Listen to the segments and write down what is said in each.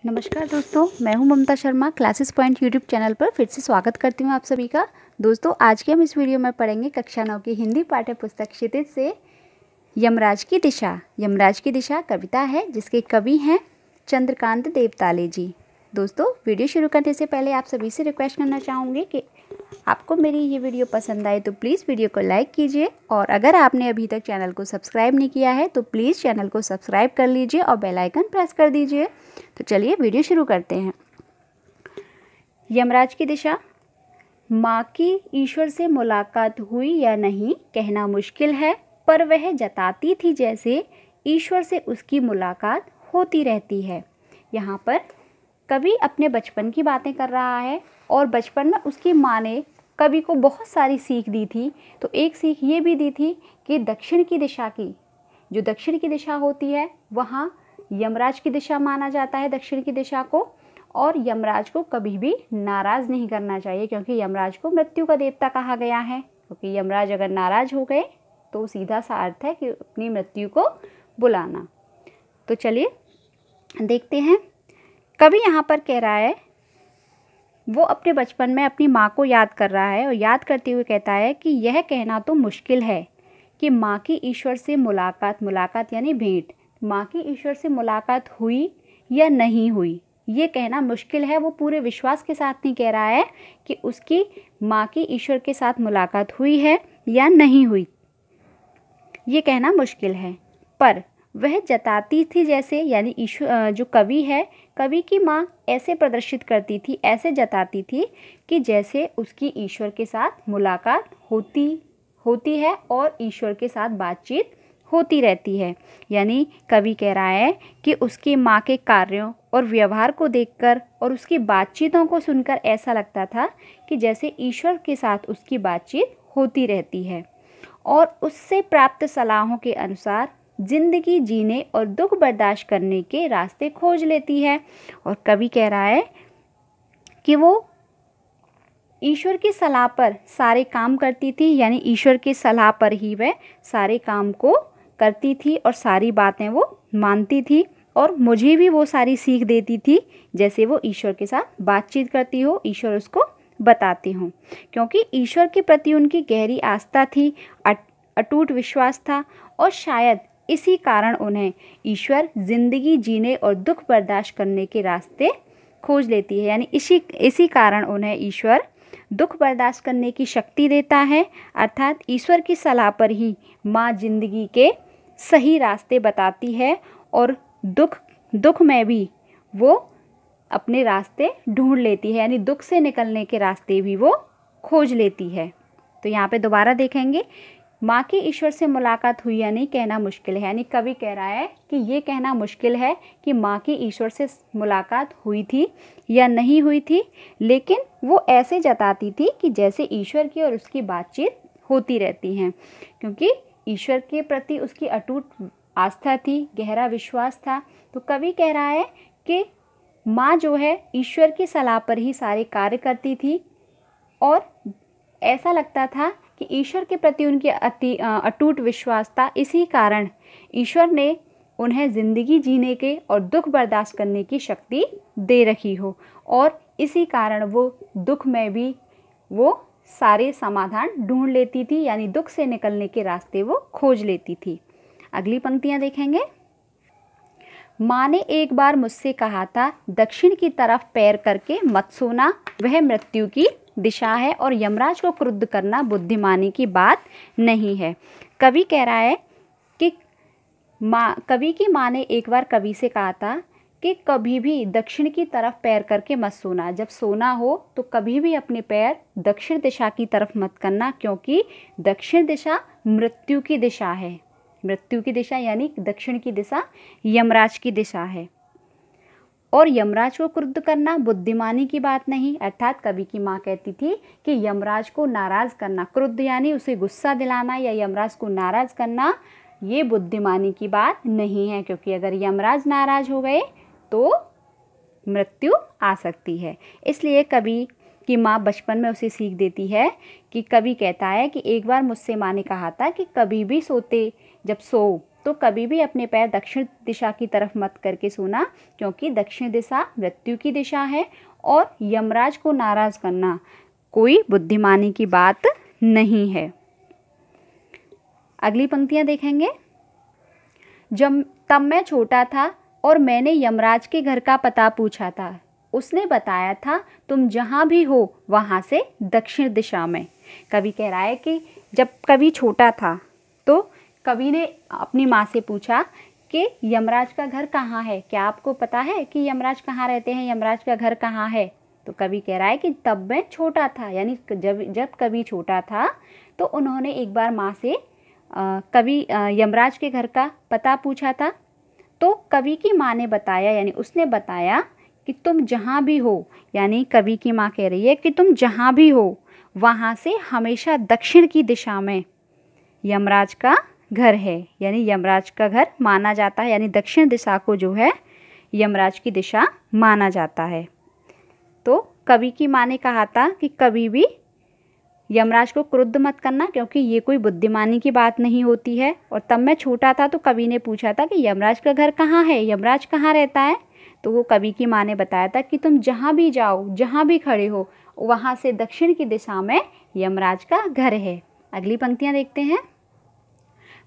नमस्कार दोस्तों, मैं हूं Mamta Sharma. Classes point YouTube channel पर फिर से स्वागत करती हूं आप सभी का। दोस्तों, आज के हम इस वीडियो में पढ़ेंगे कक्षा 9 की हिंदी पाठ्य पुस्तक क्षितिज से यमराज की दिशा। यमराज की दिशा कविता है जिसके कवि हैं चंद्रकांत देवताले जी। दोस्तों, वीडियो शुरू करने से पहले आप सभी से रिक्वेस्ट करना चाहूँगी कि आपको मेरी ये वीडियो पसंद आए तो प्लीज़ वीडियो को लाइक कीजिए, और अगर आपने अभी तक चैनल को सब्सक्राइब नहीं किया है तो प्लीज़ चैनल को सब्सक्राइब कर लीजिए और बेल आइकन प्रेस कर दीजिए। तो चलिए वीडियो शुरू करते हैं। यमराज की दिशा। माँ की ईश्वर से मुलाकात हुई या नहीं कहना मुश्किल है, पर वह जताती थी जैसे ईश्वर से उसकी मुलाकात होती रहती है। यहाँ पर कवि अपने बचपन की बातें कर रहा है, और बचपन में उसकी माँ ने कवि को बहुत सारी सीख दी थी। तो एक सीख ये भी दी थी कि दक्षिण की दिशा की, जो दक्षिण की दिशा होती है वहाँ यमराज की दिशा माना जाता है दक्षिण की दिशा को, और यमराज को कभी भी नाराज़ नहीं करना चाहिए, क्योंकि यमराज को मृत्यु का देवता कहा गया है। क्योंकि यमराज अगर नाराज़ हो गए तो सीधा सा अर्थ है कि अपनी मृत्यु को बुलाना। तो चलिए देखते हैं। कवि यहाँ पर कह रहा है, वो अपने बचपन में अपनी माँ को याद कर रहा है, और याद करते हुए कहता है कि यह कहना तो मुश्किल है कि माँ की ईश्वर से मुलाकात यानी भेंट, माँ की ईश्वर से मुलाकात हुई या नहीं हुई, ये कहना मुश्किल है। वो पूरे विश्वास के साथ नहीं कह रहा है कि उसकी माँ की ईश्वर के साथ मुलाकात हुई है या नहीं हुई, ये कहना मुश्किल है। पर वह जताती थी जैसे, यानी ईश्वर जो कवि है, कवि की माँ ऐसे प्रदर्शित करती थी, ऐसे जताती थी कि जैसे उसकी ईश्वर के साथ मुलाकात होती है और ईश्वर के साथ बातचीत होती रहती है। यानी कवि कह रहा है कि उसकी माँ के कार्यों और व्यवहार को देखकर और उसकी बातचीतों को सुनकर ऐसा लगता था कि जैसे ईश्वर के साथ उसकी बातचीत होती रहती है, और उससे प्राप्त सलाहों के अनुसार जिंदगी जीने और दुख बर्दाश्त करने के रास्ते खोज लेती है। और कवि कह रहा है कि वो ईश्वर की सलाह पर सारे काम करती थी, यानी ईश्वर की सलाह पर ही वह सारे काम को करती थी और सारी बातें वो मानती थी, और मुझे भी वो सारी सीख देती थी जैसे वो ईश्वर के साथ बातचीत करती हो, ईश्वर उसको बताती हूँ। क्योंकि ईश्वर के प्रति उनकी गहरी आस्था थी, अटूट विश्वास था, और शायद इसी कारण उन्हें ईश्वर जिंदगी जीने और दुख बर्दाश्त करने के रास्ते खोज लेती है। यानी इसी कारण उन्हें ईश्वर दुख बर्दाश्त करने की शक्ति देता है, अर्थात ईश्वर की सलाह पर ही माँ जिंदगी के सही रास्ते बताती है, और दुख में भी वो अपने रास्ते ढूंढ लेती है, यानी दुख से निकलने के रास्ते भी वो खोज लेती है। तो यहाँ पे दोबारा देखेंगे, माँ की ईश्वर से मुलाकात हुई या नहीं कहना मुश्किल है, यानी कवि कह रहा है कि ये कहना मुश्किल है कि माँ की ईश्वर से मुलाकात हुई थी या नहीं हुई थी, लेकिन वो ऐसे जताती थी कि जैसे ईश्वर की और उसकी बातचीत होती रहती हैं, क्योंकि ईश्वर के प्रति उसकी अटूट आस्था थी, गहरा विश्वास था। तो कवि कह रहा है कि माँ जो है ईश्वर की सलाह पर ही सारे कार्य करती थी, और ऐसा लगता था कि ईश्वर के प्रति उनकी अटूट विश्वास था, इसी कारण ईश्वर ने उन्हें ज़िंदगी जीने के और दुख बर्दाश्त करने की शक्ति दे रखी हो, और इसी कारण वो दुख में भी वो सारे समाधान ढूंढ लेती थी, यानी दुख से निकलने के रास्ते वो खोज लेती थी। अगली पंक्तियाँ देखेंगे। माँ ने एक बार मुझसे कहा था, दक्षिण की तरफ पैर करके मत सोना, वह मृत्यु की दिशा है, और यमराज को क्रुद्ध करना बुद्धिमानी की बात नहीं है। कवि कह रहा है कि कवि की माँ ने एक बार कवि से कहा था कि कभी भी दक्षिण की तरफ पैर करके मत सोना, जब सोना हो तो कभी भी अपने पैर दक्षिण दिशा की तरफ मत करना, क्योंकि दक्षिण दिशा मृत्यु की दिशा है। मृत्यु की दिशा यानी दक्षिण की दिशा यमराज की दिशा है, और यमराज को क्रुद्ध करना बुद्धिमानी की बात नहीं। अर्थात कवि की माँ कहती थी कि यमराज को नाराज़ करना, क्रुद्ध यानी उसे गुस्सा दिलाना या यमराज को नाराज़ करना, ये बुद्धिमानी की बात नहीं है, क्योंकि अगर यमराज नाराज़ हो गए तो मृत्यु आ सकती है। इसलिए कवि की माँ बचपन में उसे सीख देती है कि कवि कहता है कि एक बार मुझसे माँ ने कहा था कि कभी भी जब तो कभी भी अपने पैर दक्षिण दिशा की तरफ मत करके सोना, क्योंकि दक्षिण दिशा मृत्यु की दिशा है और यमराज को नाराज़ करना कोई बुद्धिमानी की बात नहीं है। अगली पंक्तियाँ देखेंगे। तब मैं छोटा था और मैंने यमराज के घर का पता पूछा था। उसने बताया था तुम जहाँ भी हो वहाँ से दक्षिण दिशा में। कवि कह रहा है कि जब कवि छोटा था तो कवि ने अपनी माँ से पूछा कि यमराज का घर कहाँ है, क्या आपको पता है कि यमराज कहाँ रहते हैं, यमराज का घर कहाँ है। तो कवि कह रहा है कि तब मैं छोटा था, यानी जब कवि छोटा था तो उन्होंने एक बार माँ से यमराज के घर का पता पूछा था। तो कवि की माँ ने बताया, यानी उसने बताया कि तुम जहाँ भी हो, यानी कवि की माँ कह रही है कि तुम जहाँ भी हो वहाँ से हमेशा दक्षिण की दिशा में यमराज का घर है, यानी यमराज का घर माना जाता है, यानी दक्षिण दिशा को जो है यमराज की दिशा माना जाता है। तो कवि की माँ ने कहा था कि कभी भी यमराज को क्रुद्ध मत करना, क्योंकि ये कोई बुद्धिमानी की बात नहीं होती है। और तब मैं छोटा था तो कवि ने पूछा था कि यमराज का घर कहाँ है, यमराज कहाँ रहता है। तो वो कवि की माँ ने बताया था कि तुम जहाँ भी जाओ, जहाँ भी खड़े हो, वहाँ से दक्षिण की दिशा में यमराज का घर है। अगली पंक्तियाँ देखते हैं।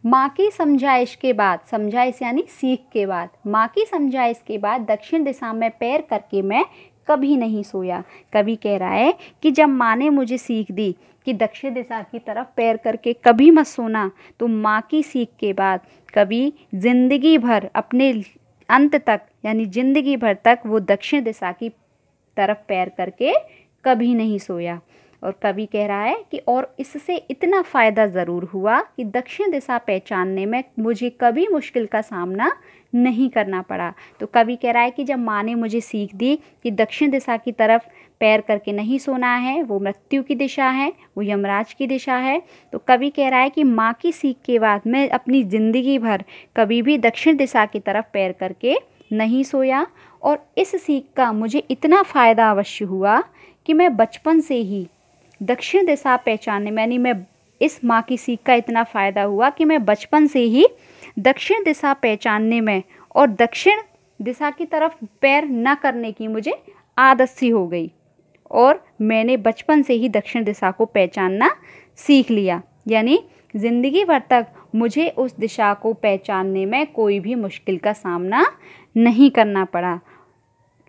माँ की समझाइश के बाद, समझाइश यानी सीख के बाद, माँ की समझाइश के बाद दक्षिण दिशा में पैर करके मैं कभी नहीं सोया। कवि कह रहा है कि जब माँ ने मुझे सीख दी कि दक्षिण दिशा की तरफ पैर करके कभी मत सोना, तो माँ की सीख के बाद कवि जिंदगी भर अपने अंत तक, यानी जिंदगी भर तक वो दक्षिण दिशा की तरफ पैर करके कभी नहीं सोया। और कवि कह रहा है कि और इससे इतना फ़ायदा ज़रूर हुआ कि दक्षिण दिशा पहचानने में मुझे कभी मुश्किल का सामना नहीं करना पड़ा। तो कवि कह रहा है कि जब माँ ने मुझे सीख दी कि दक्षिण दिशा की तरफ पैर करके नहीं सोना है, वो मृत्यु की दिशा है, वो यमराज की दिशा है, तो कवि कह रहा है कि माँ की सीख के बाद मैं अपनी ज़िंदगी भर कभी भी दक्षिण दिशा की तरफ पैर करके नहीं सोया। और इस सीख का मुझे इतना फ़ायदा अवश्य हुआ कि मैं बचपन से ही दक्षिण दिशा पहचानने में, यानी मैं इस माँ की सीख का इतना फ़ायदा हुआ कि मैं बचपन से ही दक्षिण दिशा पहचानने में और दक्षिण दिशा की तरफ पैर न करने की मुझे आदत सी हो गई, और मैंने बचपन से ही दक्षिण दिशा को पहचानना सीख लिया। यानी ज़िंदगी भर तक मुझे उस दिशा को पहचानने में कोई भी मुश्किल का सामना नहीं करना पड़ा।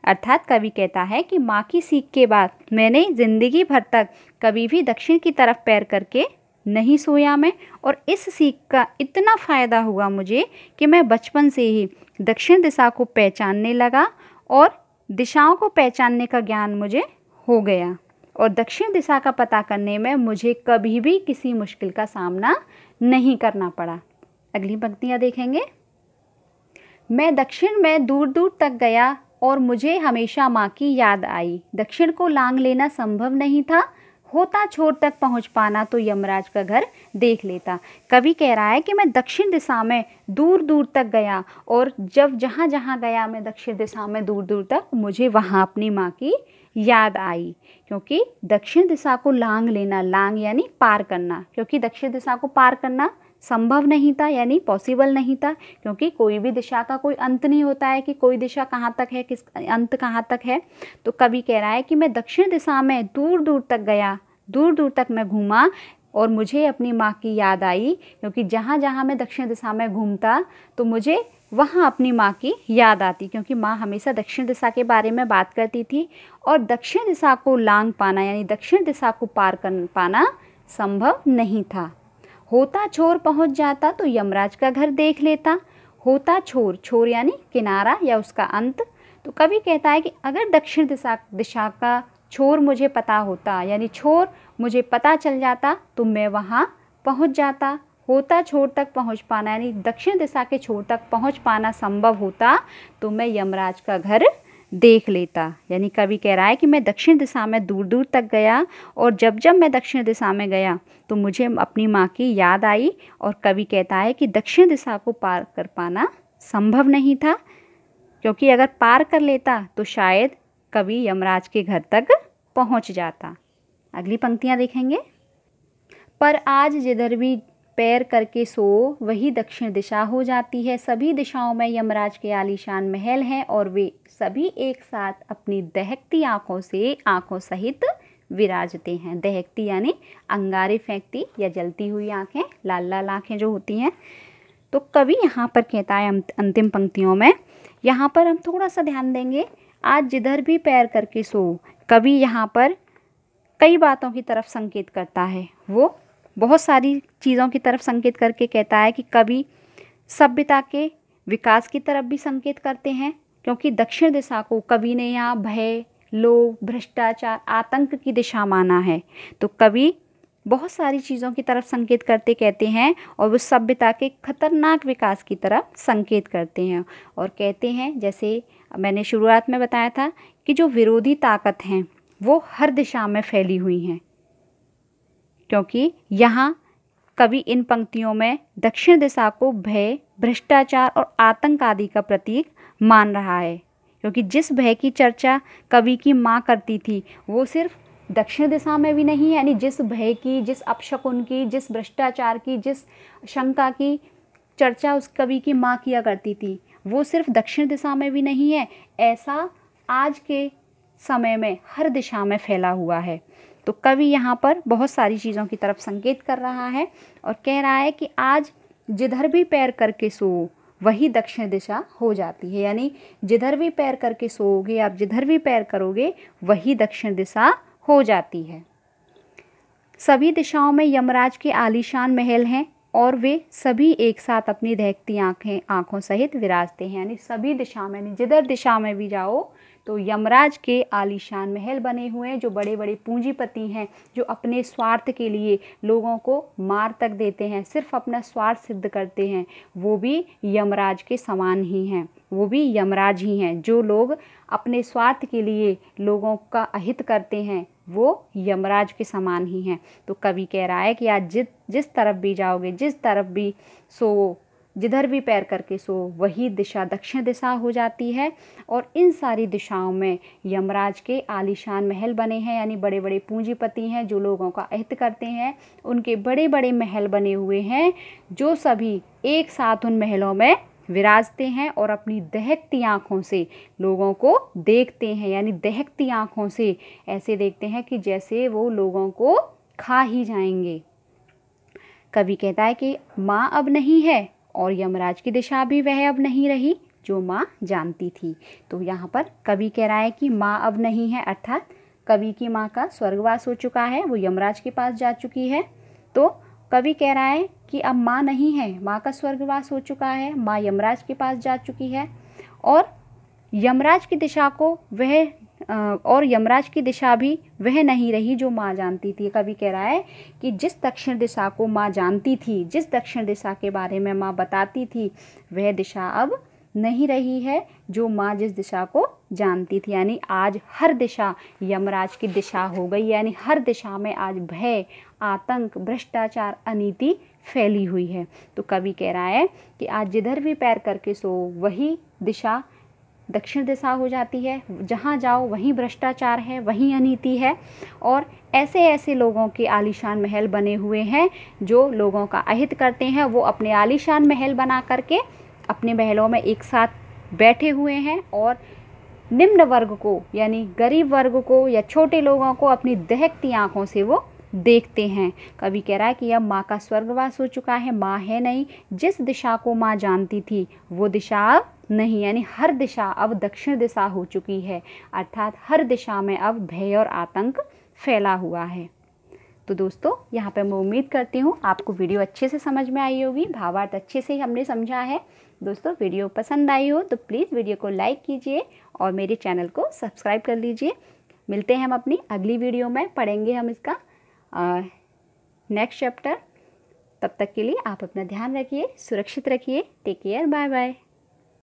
अर्थात कवि कहता है कि माँ की सीख के बाद मैंने ज़िंदगी भर तक कभी भी दक्षिण की तरफ पैर करके नहीं सोया मैं, और इस सीख का इतना फ़ायदा हुआ मुझे कि मैं बचपन से ही दक्षिण दिशा को पहचानने लगा और दिशाओं को पहचानने का ज्ञान मुझे हो गया, और दक्षिण दिशा का पता करने में मुझे कभी भी किसी मुश्किल का सामना नहीं करना पड़ा। अगली पंक्तियाँ देखेंगे। मैं दक्षिण में दूर दूर तक गया और मुझे हमेशा माँ की याद आई। दक्षिण को लांघ लेना संभव नहीं था, होता छोर तक पहुँच पाना तो यमराज का घर देख लेता। कवि कह रहा है कि मैं दक्षिण दिशा में दूर दूर तक गया, और जब जहाँ जहाँ गया मैं दक्षिण दिशा में दूर दूर तक, मुझे वहाँ अपनी माँ की याद आई। क्योंकि दक्षिण दिशा को लांघ लेना, लांघ यानी पार करना, क्योंकि दक्षिण दिशा को पार करना संभव नहीं था, यानी पॉसिबल नहीं था, क्योंकि कोई भी दिशा का कोई अंत नहीं होता है कि कोई दिशा कहाँ तक है, किस अंत कहाँ तक है। तो कवि कह रहा है कि मैं दक्षिण दिशा में दूर दूर तक गया, दूर दूर तक मैं घूमा और मुझे अपनी माँ की याद आई, क्योंकि जहाँ जहाँ मैं दक्षिण दिशा में घूमता तो मुझे वहाँ अपनी माँ की याद आती, क्योंकि माँ हमेशा दक्षिण दिशा के बारे में बात करती थी। और दक्षिण दिशा को लांघ पाना, यानी दक्षिण दिशा को पार कर पाना संभव नहीं था। होता छोर पहुँच जाता तो यमराज का घर देख लेता। होता छोर, छोर यानी किनारा या उसका अंत। तो कवि कहता है कि अगर दक्षिण दिशा का छोर मुझे पता होता, यानी छोर मुझे पता चल जाता, तो मैं वहाँ पहुँच जाता। होता छोर तक पहुँच पाना, यानी दक्षिण दिशा के छोर तक पहुँच पाना संभव होता तो मैं यमराज का घर देख लेता। यानी कवि कह रहा है कि मैं दक्षिण दिशा में दूर दूर तक गया, और जब जब मैं दक्षिण दिशा में गया तो मुझे अपनी माँ की याद आई। और कवि कहता है कि दक्षिण दिशा को पार कर पाना संभव नहीं था, क्योंकि अगर पार कर लेता तो शायद कवि यमराज के घर तक पहुँच जाता। अगली पंक्तियाँ देखेंगे। पर आज जिधर भी पैर करके सो वही दक्षिण दिशा हो जाती है। सभी दिशाओं में यमराज के आलीशान महल हैं और वे सभी एक साथ अपनी दहकती आंखों सहित विराजते हैं। दहकती यानी अंगारे फेंकती या जलती हुई आंखें, लाल लाल आंखें जो होती हैं। तो कवि यहाँ पर कहता है अंतिम पंक्तियों में, यहाँ पर हम थोड़ा सा ध्यान देंगे। आज जिधर भी पैर करके सो, कवि यहाँ पर कई बातों की तरफ संकेत करता है। वो बहुत सारी चीज़ों की तरफ संकेत करके कहता है कि कवि सभ्यता के विकास की तरफ भी संकेत करते हैं, क्योंकि दक्षिण दिशा को कवि ने यहाँ भय, लोभ, भ्रष्टाचार, आतंक की दिशा माना है। तो कवि बहुत सारी चीज़ों की तरफ संकेत करते कहते हैं और वो सभ्यता के खतरनाक विकास की तरफ संकेत करते हैं और कहते हैं, जैसे मैंने शुरुआत में बताया था, कि जो विरोधी ताकत हैं वो हर दिशा में फैली हुई हैं। क्योंकि यहाँ कवि इन पंक्तियों में दक्षिण दिशा को भय, भ्रष्टाचार और आतंक आदि का प्रतीक मान रहा है। क्योंकि जिस भय की चर्चा कवि की माँ करती थी वो सिर्फ दक्षिण दिशा में भी नहीं है, यानी जिस भय की, जिस अपशकुन की, जिस भ्रष्टाचार की, जिस शंका की चर्चा उस कवि की माँ किया करती थी, वो सिर्फ दक्षिण दिशा में भी नहीं है, ऐसा आज के समय में हर दिशा में फैला हुआ है। तो कवि यहाँ पर बहुत सारी चीज़ों की तरफ संकेत कर रहा है और कह रहा है कि आज जिधर भी पैर करके सो वही दक्षिण दिशा हो जाती है। यानी जिधर भी पैर करके सोओगे, आप जिधर भी पैर करोगे वही दक्षिण दिशा हो जाती है। सभी दिशाओं में यमराज के आलीशान महल हैं और वे सभी एक साथ अपनी दहकती आंखों सहित विराजते हैं। यानी सभी दिशा में, जिधर दिशा में भी जाओ तो यमराज के आलीशान महल बने हुए हैं। जो बड़े बड़े पूंजीपति हैं, जो अपने स्वार्थ के लिए लोगों को मार तक देते हैं, सिर्फ अपना स्वार्थ सिद्ध करते हैं, वो भी यमराज के समान ही हैं, वो भी यमराज ही हैं। जो लोग अपने स्वार्थ के लिए लोगों का अहित करते हैं वो यमराज के समान ही हैं। तो कवि कह रहा है कि आज जिस तरफ भी जाओगे, जिस तरफ भी सो, जिधर भी पैर करके सो वही दिशा दक्षिण दिशा हो जाती है। और इन सारी दिशाओं में यमराज के आलीशान महल बने हैं, यानी बड़े बड़े पूंजीपति हैं जो लोगों का अहित करते हैं, उनके बड़े बड़े महल बने हुए हैं, जो सभी एक साथ उन महलों में विराजते हैं और अपनी दहकती आँखों से लोगों को देखते हैं। यानी दहकती आँखों से ऐसे देखते हैं कि जैसे वो लोगों को खा ही जाएंगे। कवि कहता है कि माँ अब नहीं है और यमराज की दिशा भी वह अब नहीं रही जो माँ जानती थी। तो यहाँ पर कवि कह रहा है कि माँ अब नहीं है, अर्थात कवि की माँ का स्वर्गवास हो चुका है, वो यमराज के पास जा चुकी है। तो कवि कह रहा है कि अब माँ नहीं है, माँ का स्वर्गवास हो चुका है, माँ यमराज के पास जा चुकी है और यमराज की दिशा को यमराज की दिशा भी वह नहीं रही जो माँ जानती थी। कवि कह रहा है कि जिस दक्षिण दिशा को माँ जानती थी, जिस दक्षिण दिशा के बारे में माँ बताती थी, वह दिशा अब नहीं रही है जो माँ जिस दिशा को जानती थी। यानी आज हर दिशा यमराज की दिशा हो गई। यानी हर दिशा में आज भय, आतंक, भ्रष्टाचार, अनीति फैली हुई है। तो कवि कह रहा है कि आज जिधर भी पैर करके सो वही दिशा दक्षिण दिशा हो जाती है। जहाँ जाओ वहीं भ्रष्टाचार है, वहीं अनीति है और ऐसे ऐसे लोगों के आलीशान महल बने हुए हैं जो लोगों का अहित करते हैं। वो अपने आलीशान महल बना करके अपने महलों में एक साथ बैठे हुए हैं और निम्न वर्ग को, यानी गरीब वर्ग को या छोटे लोगों को अपनी दहकती आंखों से वो देखते हैं। कवि कह रहा है कि अब माँ का स्वर्गवास हो चुका है, माँ है नहीं। जिस दिशा को माँ जानती थी वो दिशा अब नहीं, यानी हर दिशा अब दक्षिण दिशा हो चुकी है, अर्थात हर दिशा में अब भय और आतंक फैला हुआ है। तो दोस्तों, यहाँ पे मैं उम्मीद करती हूँ आपको वीडियो अच्छे से समझ में आई होगी, भावार्थ अच्छे से हमने समझा है। दोस्तों, वीडियो पसंद आई हो तो प्लीज़ वीडियो को लाइक कीजिए और मेरे चैनल को सब्सक्राइब कर लीजिए। मिलते हैं हम अपनी अगली वीडियो में, पढ़ेंगे हम इसका नेक्स्ट चैप्टर। तब तक के लिए आप अपना ध्यान रखिए, सुरक्षित रखिए। Take care, bye bye.